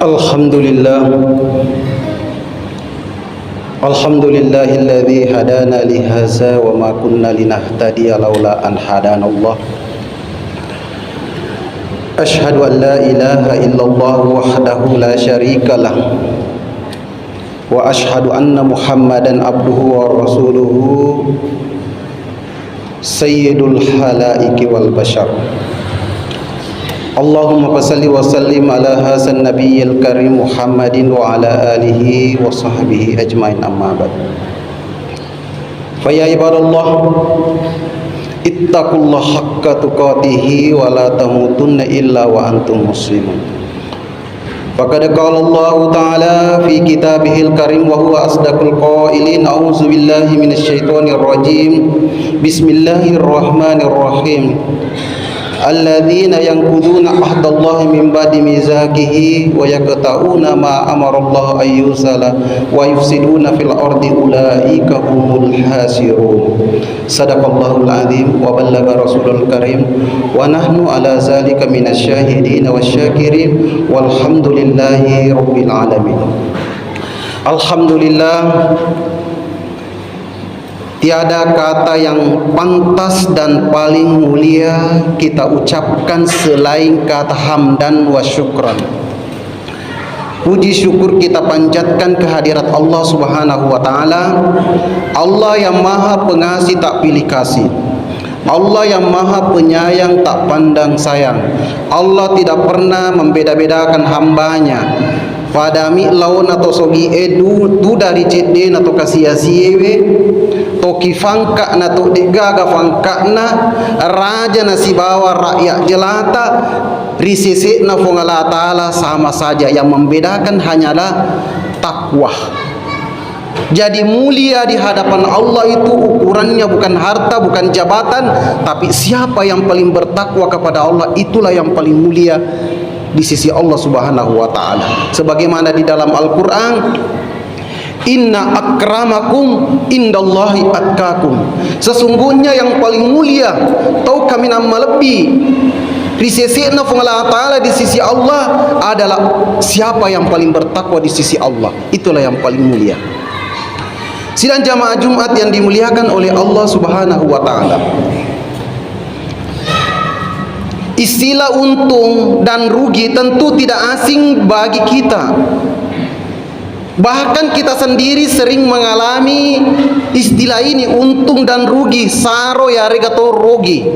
Alhamdulillah Alhamdulillahilladzi hadana lihaza wa ma kunna linahtadiya laula an hadanallah. Ashhadu an la ilaha illallah wahdahu la syarikalah wa ashhadu anna Muhammadan abduhu wa rasuluhu sayyidul halaiki wal bashar. Allahumma salli wa sallim ala hasan nabiyil karim Muhammadin wa ala alihi wa sahbihi ajmain, amma ba'd. Fa ya ibadallah, ittaqullaha haqqa tuqatih wa la tamutunna illa wa antum muslimun. Faqad qala Allah ta'ala fi kitabihil karim wa huwa asdaqul qailin. A'udzu billahi minasy syaithanir rajim. Bismillahirrahmanirrahim. Alladzina yanquduna ahdallahi min ba'di mizaqihi wa yaqta'una ma amarallahu ayyusala wa yufsiduna fil ardi ulaika humul hasirun. Sadaqallahul azim wa ballagha rasulul karim wa nahnu ala zalika minasy syahidin wasyakirin walhamdulillahi rabbil alamin. Alhamdulillah, tiada kata yang pantas dan paling mulia kita ucapkan selain kata hamdan wa syukran. Puji syukur kita panjatkan kehadirat Allah Subhanahu wa taala, Allah yang Maha Pengasih tak pilih kasih, Allah yang Maha Penyayang tak pandang sayang. Allah tidak pernah membeda-bedakan hambanya. Padami lawan atau sogi edu tu dari cede atau kasia-siewe toki fangka na to degaga fangka na raja na si bawa rakyat jelata risisi na fungala taala sama saja. Yang membedakan hanyalah takwa. Jadi mulia di hadapan Allah itu ukurannya bukan harta, bukan jabatan, tapi siapa yang paling bertakwa kepada Allah, itulah yang paling mulia di sisi Allah Subhanahu wa taala. Sebagaimana di dalam Al-Qur'an, inna akramakum indallahi atqakum. Sesungguhnya yang paling mulia atau kami nama lebih di sisi Allah taala, di sisi Allah adalah siapa yang paling bertakwa di sisi Allah. Itulah yang paling mulia. Sidang jamaah Jumat yang dimuliakan oleh Allah Subhanahu wa taala, istilah untung dan rugi tentu tidak asing bagi kita. Bahkan kita sendiri sering mengalami istilah ini, untung dan rugi, saro ya regato rugi.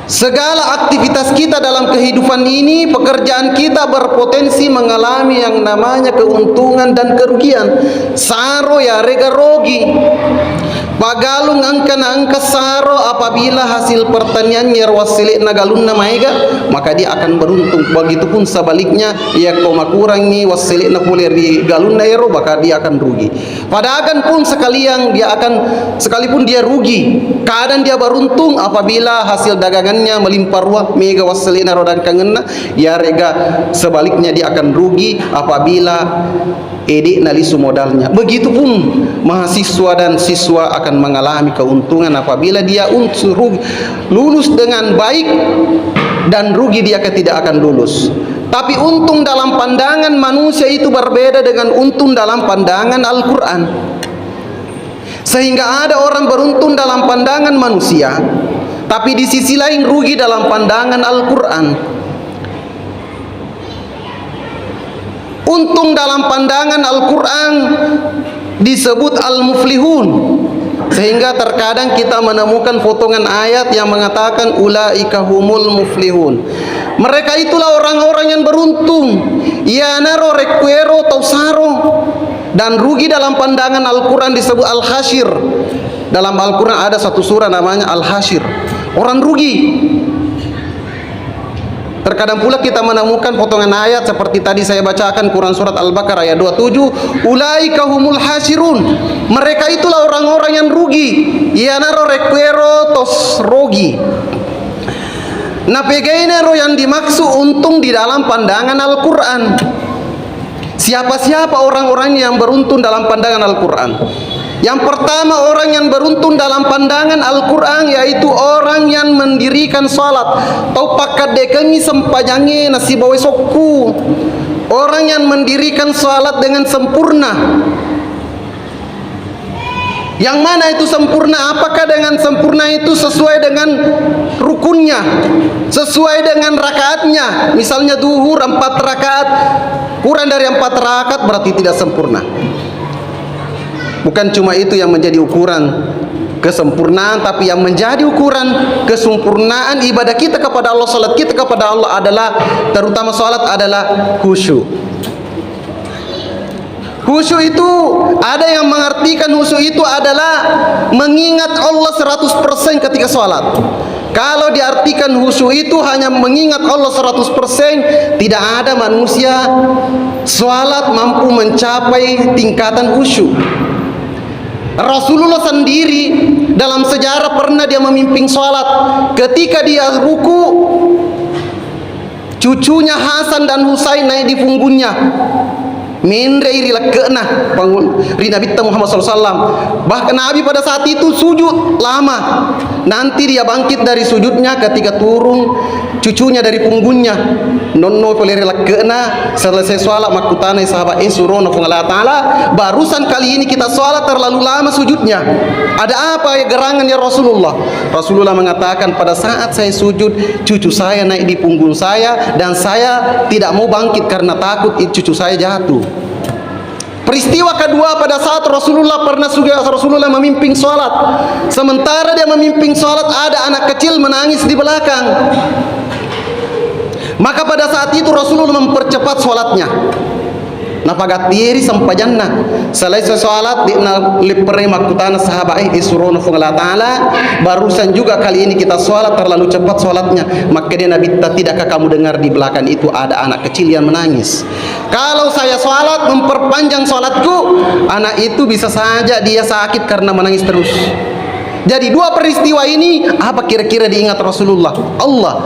Segala aktivitas kita dalam kehidupan ini, pekerjaan kita berpotensi mengalami yang namanya keuntungan dan kerugian. Saro ya rega rugi. Pagalung angka saro apabila hasil pertaniannya wasili nagalun namaiga, maka dia akan beruntung. Begitupun sebaliknya, ia koma kurangi wasili na puleri galun naero, maka dia akan rugi. Padahal pun sekalipun dia rugi, kadang dia beruntung apabila hasil dagangannya melimpah ruah mega wasili na rodan kangenna, ya rega sebaliknya dia akan rugi apabila edik nalisu modalnya. Begitupun mahasiswa dan siswa akan mengalami keuntungan apabila dia lulus dengan baik, dan rugi dia tidak akan lulus. Tapi untung dalam pandangan manusia itu berbeda dengan untung dalam pandangan Al-Quran. Sehingga ada orang beruntung dalam pandangan manusia, tapi di sisi lain rugi dalam pandangan Al-Quran. Untung dalam pandangan Al-Quran disebut al-muflihun, sehingga terkadang kita menemukan potongan ayat yang mengatakan ulaika humul muflihun. Mereka itulah orang-orang yang beruntung. Ya naro requero tausaro. Dan rugi dalam pandangan Al-Quran disebut al-hasyir. Dalam Al-Quran ada satu surah namanya al-hasyir, orang rugi. Terkadang pula kita menemukan potongan ayat seperti tadi saya bacakan, Quran surat Al-Baqarah ayat 27, ulaika humul hasirun. Mereka itulah orang-orang yang rugi. Ya naro requero tos rugi. Nah, pegainero yang dimaksud untung di dalam pandangan Al-Quran. Siapa-siapa orang-orang yang beruntung dalam pandangan Al-Quran? Yang pertama, orang yang beruntung dalam pandangan Al-Quran yaitu orang yang mendirikan salat atau dekengi sempajange nasi bawe sokku. Orang yang mendirikan salat dengan sempurna. Yang mana itu sempurna? Apakah dengan sempurna itu sesuai dengan rukunnya, sesuai dengan rakaatnya? Misalnya duhur 4 rakaat, kurang dari 4 rakaat berarti tidak sempurna. Bukan cuma itu yang menjadi ukuran kesempurnaan, tapi yang menjadi ukuran kesempurnaan ibadah kita kepada Allah, salat kita kepada Allah adalah, terutama salat adalah khusyuk. Khusyuk itu ada yang mengartikan khusyuk itu adalah mengingat Allah 100% ketika sholat. Kalau diartikan khusyuk itu hanya mengingat Allah 100%, tidak ada manusia sholat mampu mencapai tingkatan khusyuk. Rasulullah sendiri dalam sejarah pernah dia memimpin sholat. Ketika dia ruku, cucunya Hasan dan Husain naik di punggungnya. Mindre iri lekena Nabi Muhammad SAW. Bahkan Nabi pada saat itu sujud lama. Nanti dia bangkit dari sujudnya ketika turun cucunya dari punggungnya. Nonno peleri lekena selesai sholat makutana sahabat surona Allah Ta'ala. Barusan kali ini kita sholat terlalu lama sujudnya. Ada apa ya gerangan ya Rasulullah? Rasulullah mengatakan, pada saat saya sujud cucu saya naik di punggung saya dan saya tidak mau bangkit karena takut cucu saya jatuh. Peristiwa kedua, pada saat Rasulullah memimpin sholat. Sementara dia memimpin sholat, ada anak kecil menangis di belakang. Maka pada saat itu Rasulullah mempercepat sholatnya. Napagatiri sampajanna selesai sholat di lipere makutana sahabat surona Allah Ta'ala. Barusan juga kali ini kita sholat terlalu cepat sholatnya. Maka dia Nabi, tidakkah kamu dengar di belakang itu ada anak kecil yang menangis? Kalau saya sholat memperpanjang sholatku, anak itu bisa saja dia sakit karena menangis terus. Jadi dua peristiwa ini apa kira-kira diingat Rasulullah? Allah.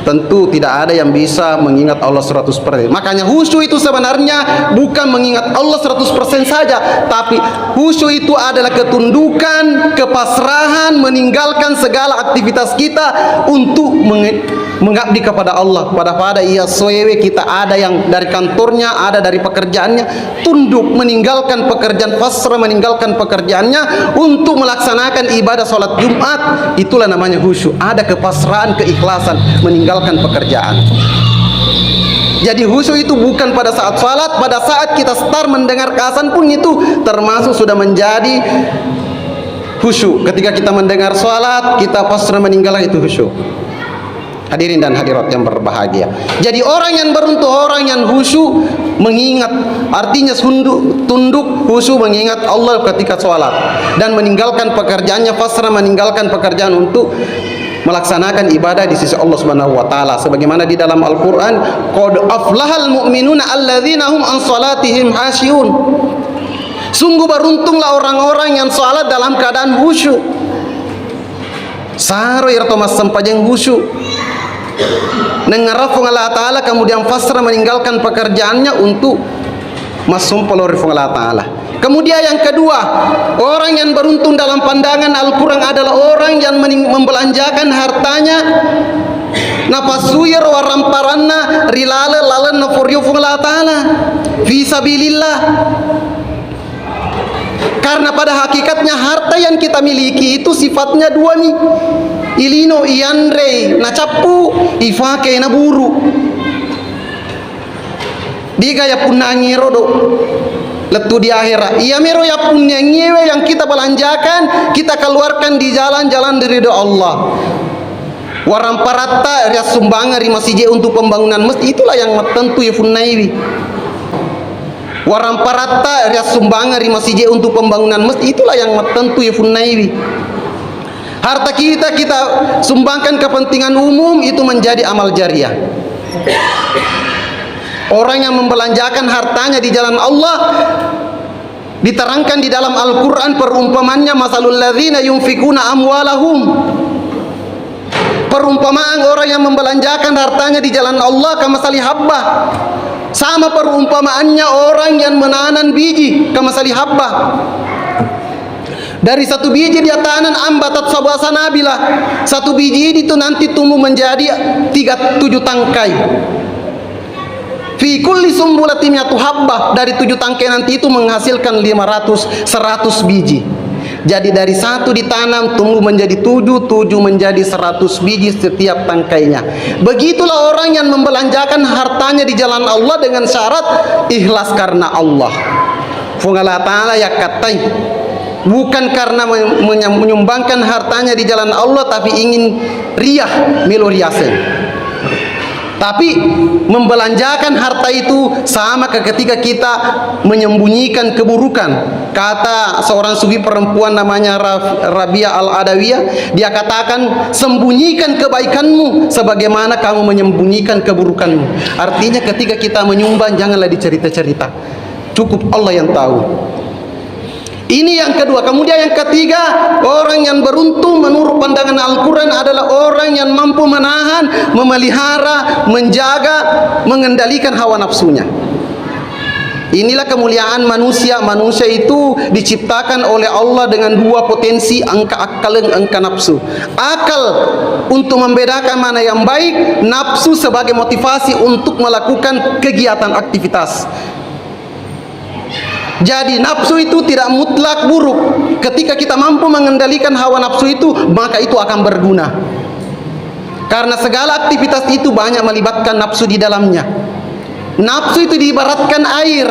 Tentu tidak ada yang bisa mengingat Allah 100%. Makanya khusyuk itu sebenarnya bukan mengingat Allah 100% saja, tapi khusyuk itu adalah ketundukan, kepasrahan, meninggalkan segala aktivitas kita untuk mengabdi kepada Allah. Pada ia soewe kita ada yang dari kantornya, ada dari pekerjaannya, tunduk meninggalkan pekerjaan, pasrah meninggalkan pekerjaannya untuk melaksanakan ibadah sholat Jumat. Itulah namanya khusyuk. Ada kepasrahan, keikhlasan, meninggalkan pekerjaan. Jadi khusyuk itu bukan pada saat salat, pada saat kita start mendengar azan pun itu termasuk sudah menjadi khusyuk. Ketika kita mendengar salat, kita pasrah meninggalkan, itu khusyuk. Hadirin dan hadirat yang berbahagia. Jadi orang yang beruntung, orang yang khusyuk mengingat, artinya tunduk khusyuk mengingat Allah ketika salat dan meninggalkan pekerjaannya, pasrah meninggalkan pekerjaan untuk melaksanakan ibadah di sisi Allah Subhanahu wa taala, sebagaimana di dalam Al-Qur'an, qad aflahal mu'minuna alladzina hum an salatihim khasyun. Sungguh beruntunglah orang-orang yang salat dalam keadaan khusyuk. Saro irto mas sampajeng khusyuk. Nengarafung Allah taala kemudian pasrah meninggalkan pekerjaannya untuk masuk pelori Allah taala. Kemudian yang kedua, orang yang beruntung dalam pandangan Al-Quran adalah orang yang membelanjakan hartanya napasuyir waramparanna rilale lalan nafuriufung Allah Ta'ala fisabilillah. Karena pada hakikatnya harta yang kita miliki itu sifatnya dua nih, ilino ianre nacapu ifake naburu digaya punangiro do letu di akhirat. Iya mero ya punya nyewe yang kita belanjakan, kita keluarkan di jalan-jalan dari ridho Allah. Waramparata ria sumbangan ri masjid untuk pembangunan masjid, itulah yang tentu ya funaiwi. Waramparata ria sumbangan ri masjid untuk pembangunan masjid, itulah yang tentu ya funaiwi. Harta kita sumbangkan kepentingan umum, itu menjadi amal jariah. Orang yang membelanjakan hartanya di jalan Allah diterangkan di dalam Al-Quran perumpamannya, masalul ladzina yunfikuna amwalahum. Perumpamaan orang yang membelanjakan hartanya di jalan Allah kamasali habbah. Sama perumpamaannya orang yang menanam biji kamasali habbah. Dari satu biji dia tanam ambatat sab'a sanabila. Satu biji itu nanti tumbuh menjadi 7 tangkai. Fi kulli sumbulatin mi'atu habbah. Dari 7 tangkai nanti itu menghasilkan 100 biji. Jadi dari 1 ditanam tumbuh menjadi 7 menjadi 100 biji setiap tangkainya. Begitulah orang yang membelanjakan hartanya di jalan Allah dengan syarat ikhlas karena Allah. Fungala ta'ala ya katai, bukan karena menyumbangkan hartanya di jalan Allah tapi ingin riyah melu riasen. Tapi membelanjakan harta itu sama ketika kita menyembunyikan keburukan. Kata seorang sufi perempuan namanya Rabia Al-Adawiyah, dia katakan, sembunyikan kebaikanmu sebagaimana kamu menyembunyikan keburukanmu. Artinya ketika kita menyumbang janganlah dicerita-cerita, cukup Allah yang tahu. Ini yang kedua. Kemudian yang ketiga, orang yang beruntung menurut pandangan Al-Quran adalah orang yang mampu menahan, memelihara, menjaga, mengendalikan hawa nafsunya. Inilah kemuliaan manusia. Manusia itu diciptakan oleh Allah dengan 2 potensi, angka akal dan angka nafsu. Akal untuk membedakan mana yang baik, nafsu sebagai motivasi untuk melakukan kegiatan aktivitas. Jadi nafsu itu tidak mutlak buruk. Ketika kita mampu mengendalikan hawa nafsu itu, maka itu akan berguna. Karena segala aktivitas itu banyak melibatkan nafsu di dalamnya. Nafsu itu diibaratkan air.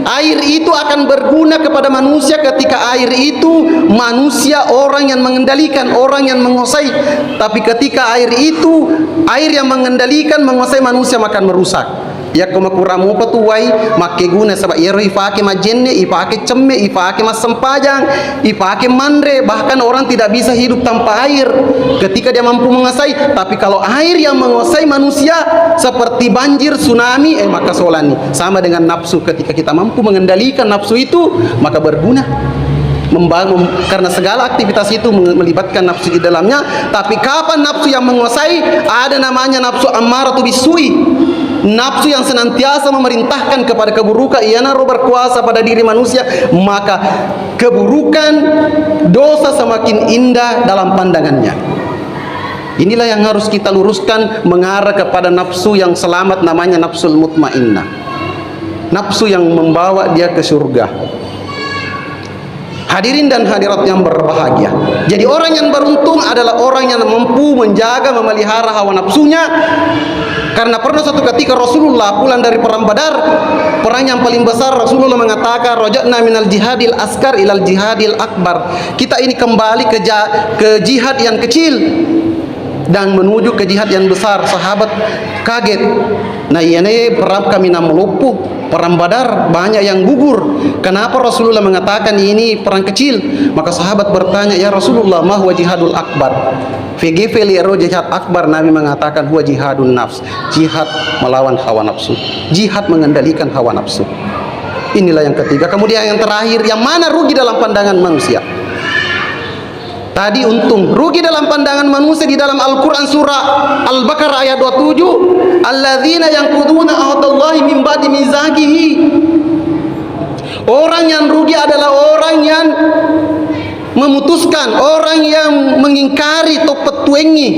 Air itu akan berguna kepada manusia ketika air itu manusia orang yang mengendalikan, orang yang menguasai. Tapi ketika air itu air yang mengendalikan, menguasai manusia, maka merusak. Ya kuma kuramu patuwai make guna sabab iro ifake majenne, ifake cemme, ifake masempajang, ifake mandre. Bahkan orang tidak bisa hidup tanpa air ketika dia mampu menguasai. Tapi kalau air yang menguasai manusia seperti banjir, tsunami, maka solani. Sama dengan nafsu, ketika kita mampu mengendalikan nafsu itu, maka berguna. Membangun, karena segala aktivitas itu melibatkan nafsu di dalamnya. Tapi kapan nafsu yang menguasai? Ada namanya nafsu ammaratu bisui, nafsu yang senantiasa memerintahkan kepada keburukan. Ia naruh berkuasa pada diri manusia, maka keburukan, dosa semakin indah dalam pandangannya. Inilah yang harus kita luruskan, mengarah kepada nafsu yang selamat, namanya nafsul mutmainnah, nafsu yang membawa dia ke surga. Hadirin dan hadirat yang berbahagia. Jadi orang yang beruntung adalah orang yang mampu menjaga, memelihara hawa nafsunya. Karena pernah suatu ketika Rasulullah pulang dari perang Badar, perang yang paling besar. Rasulullah mengatakan, raja'na minal jihadil askar ilal jihadil akbar. Kita ini kembali ke jihad yang kecil dan menuju ke jihad yang besar. Sahabat kaget. Nah, ini perang kami melupuh. Perang Badar banyak yang gugur. Kenapa Rasulullah mengatakan ini perang kecil? Maka sahabat bertanya, ya Rasulullah, ma huwa jihadul akbar? Fili jihad akbar, Nabi mengatakan huwa jihadun nafs, jihad melawan hawa nafsu, jihad mengendalikan hawa nafsu. Inilah yang ketiga. Kemudian yang terakhir, yang mana rugi dalam pandangan manusia? Tadi untung. Rugi dalam pandangan manusia di dalam Al-Quran surah Al-Baqarah ayat 27, alladzina yanquduna ahdallahi min ba'di mizaqihi. Orang yang rugi adalah orang yang memutuskan, orang yang mengingkari topet-tuengi,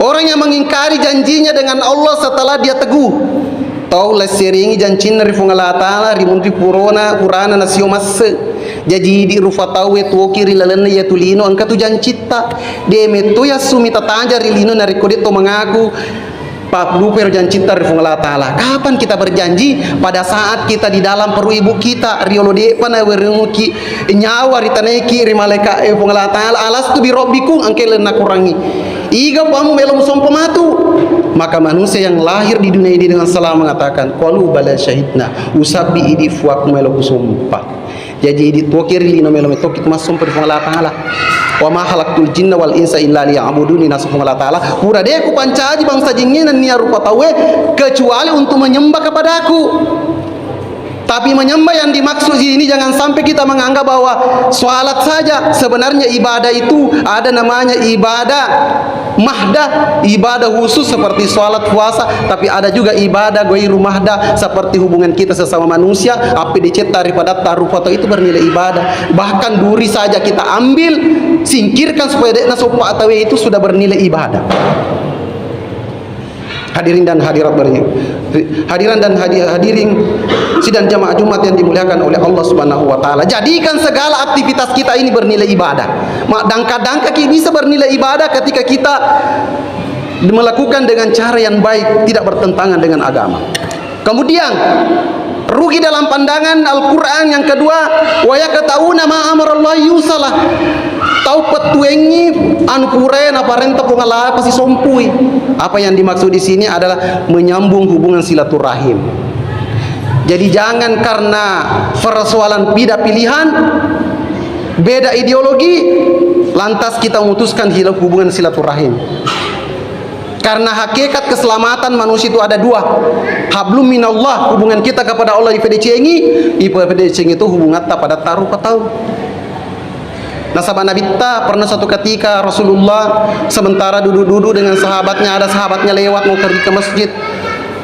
orang yang mengingkari janjinya dengan Allah setelah dia teguh. Tahu lah seringi janjin dari fungala ta'ala rimundi purona nasio masse. Jadi di rufa tahu itu kiri lalana ya tulino angka tu jancita de meto ya sumita tanja rilino nari kodito mengaku pak duper jancita rifungala taala. Kapan kita berjanji? Pada saat kita di dalam perut ibu kita, riolo de pana werenguki nyawa ritaneki rimaleka fungala taala alas tu birobbikum angke lena kurangi iga pamu melom sompo matu. Maka manusia yang lahir di dunia ini dengan salah mengatakan qalu bala syahidna usabbi idi fuakum melo sumpah. Jadi di tokir lino melo metokit masum per Allah taala. Wa ma khalaqtul jinna wal insa illa liya'buduni nasufung Allah taala. Pura de aku pancaji bangsa jinnya dan nia rupa tawe kecuali untuk menyembah kepada aku. Tapi menyembah yang dimaksud ini jangan sampai kita menganggap bahwa sholat saja. Sebenarnya ibadah itu ada namanya ibadah mahdah, ibadah khusus seperti sholat, puasa. Tapi ada juga ibadah ghairu mahdah seperti hubungan kita sesama manusia. Apa dicet daripada taruh foto itu bernilai ibadah. Bahkan duri saja kita ambil, singkirkan supaya dekna sopa atau itu sudah bernilai ibadah. Hadirin dan hadirat hadirin sidang jamaah Jumat yang dimuliakan oleh Allah Subhanahu wa taala. Jadikan segala aktivitas kita ini bernilai ibadah. Dangka-dangka bisa bernilai ibadah ketika kita melakukan dengan cara yang baik, tidak bertentangan dengan agama. Kemudian rugi dalam pandangan Al-Qur'an yang kedua, wa yaktauna ma amarallahu yusalah. Tahu petuengi anu puren apa renta pengala pasti sompui. Apa yang dimaksud di sini adalah menyambung hubungan silaturahim. Jadi jangan karena persoalan beda pilihan, beda ideologi, lantas kita memutuskan hubungan silaturahim. Karena hakikat keselamatan manusia itu ada dua. Hablum minallah, hubungan kita kepada Allah IPDCNI itu hubungan tak pada taruh patau. Nah, sahabat Nabi pernah suatu ketika Rasulullah sementara duduk-duduk dengan sahabatnya, ada sahabatnya lewat mau pergi ke masjid.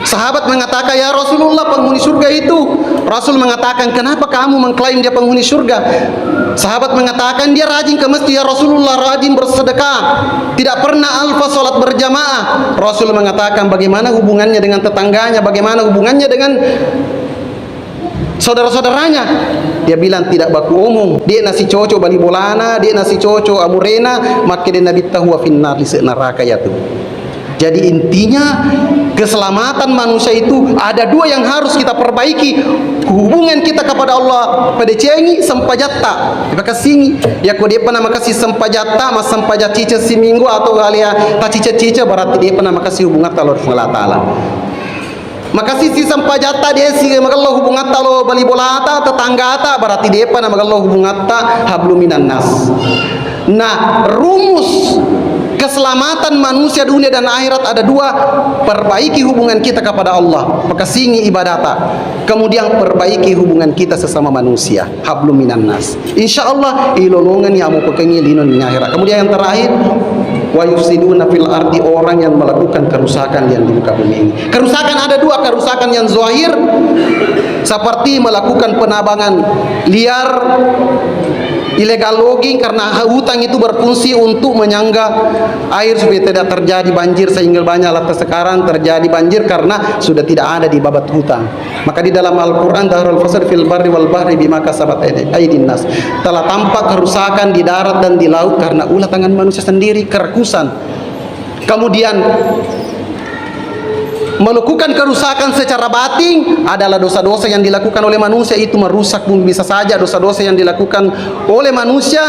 Sahabat mengatakan, ya Rasulullah, penghuni surga itu. Rasul mengatakan, kenapa kamu mengklaim dia penghuni surga? Sahabat mengatakan, dia rajin ke masjid ya Rasulullah, rajin bersedekah, tidak pernah alfa salat berjamaah. Rasul mengatakan, bagaimana hubungannya dengan tetangganya, bagaimana hubungannya dengan saudara-saudaranya? Dia bilang tidak baku umum. Dia nasi cocok bali bolana, dia nasi cocok amurena, maka dia nabi tahu finnar di neraka ya tuh. Jadi intinya keselamatan manusia itu ada dua yang harus kita perbaiki. Hubungan kita kepada Allah pada cengi sempajatta. Maka singi ya ko dia pernah makasih sempajatta mas sempajat cica si minggu atau galia ta cica-cica berarti dia pernah makasih hubungan Allah Subhanahu wa taala. Maka sisi sampajata dia si magallah hubungan talo bali bolata tetanggata berarti dia pana magallah hubungan ta habluminan nas. Nah, rumus keselamatan manusia dunia dan akhirat ada dua. Perbaiki hubungan kita kepada Allah, maka singi ibadata. Kemudian perbaiki hubungan kita sesama manusia, habluminan nas. Insyaallah ilolongan yang mau pekengi linon di akhirat. Kemudian yang terakhir, wa yufsiduna fil ardi, orang yang melakukan kerusakan yang di muka bumi ini. Kerusakan ada dua, kerusakan yang zahir seperti melakukan penabangan liar, illegal logging, karena hutang itu berfungsi untuk menyangga air supaya tidak terjadi banjir, sehingga banyak lantas sekarang terjadi banjir karena sudah tidak ada di babat hutang. Maka di dalam Al-Qur'an Dhahrul fasad fil barri wal bahri bima kasabat aydin nas, telah tampak kerusakan di darat dan di laut karena ulah tangan manusia sendiri, kerekusan. Kemudian melakukan kerusakan secara batin adalah dosa-dosa yang dilakukan oleh manusia, itu merusak bumi. Bisa saja dosa-dosa yang dilakukan oleh manusia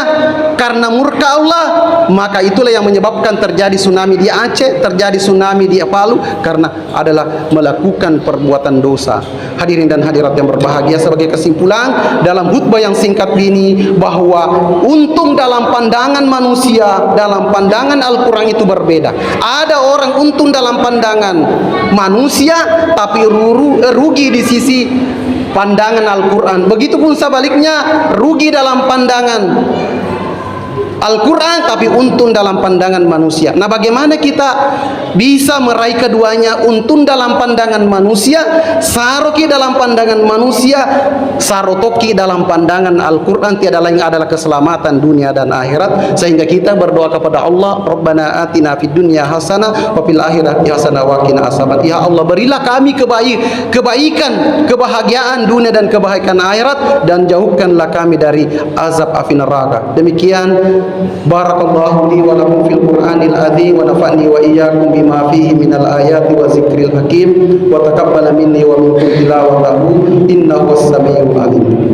karena murka Allah, maka itulah yang menyebabkan terjadi tsunami di Aceh, terjadi tsunami di Palu, karena adalah melakukan perbuatan dosa. Hadirin dan hadirat yang berbahagia, sebagai kesimpulan dalam khutbah yang singkat ini, bahwa untung dalam pandangan manusia, dalam pandangan Al-Quran itu berbeda. Ada orang untung dalam pandangan manusia tapi rugi di sisi pandangan Al-Quran. Begitupun sebaliknya, rugi dalam pandangan Al-Quran tapi untung dalam pandangan manusia. Nah, bagaimana kita bisa meraih keduanya? Untung dalam pandangan manusia, saroki dalam pandangan manusia, sarotoki dalam pandangan Al-Quran. Tiada lain adalah keselamatan dunia dan akhirat. Sehingga kita berdoa kepada Allah, Rabbana atina fid dunya hasanah wa fil akhirati hasanah wa qina azaban. Ya Allah, berilah kami kebaikan, kebahagiaan dunia dan kebahagiaan akhirat, dan jauhkanlah kami dari azab api neraka. Demikian, barakallahu li wa lakum fil Qur'anil azim wa nafa'ni wa iyyakum bima fihi minal ayati wa zikril hakim wa taqabbala minni wa minkum tilawatahu innahu was-sami'ul alim.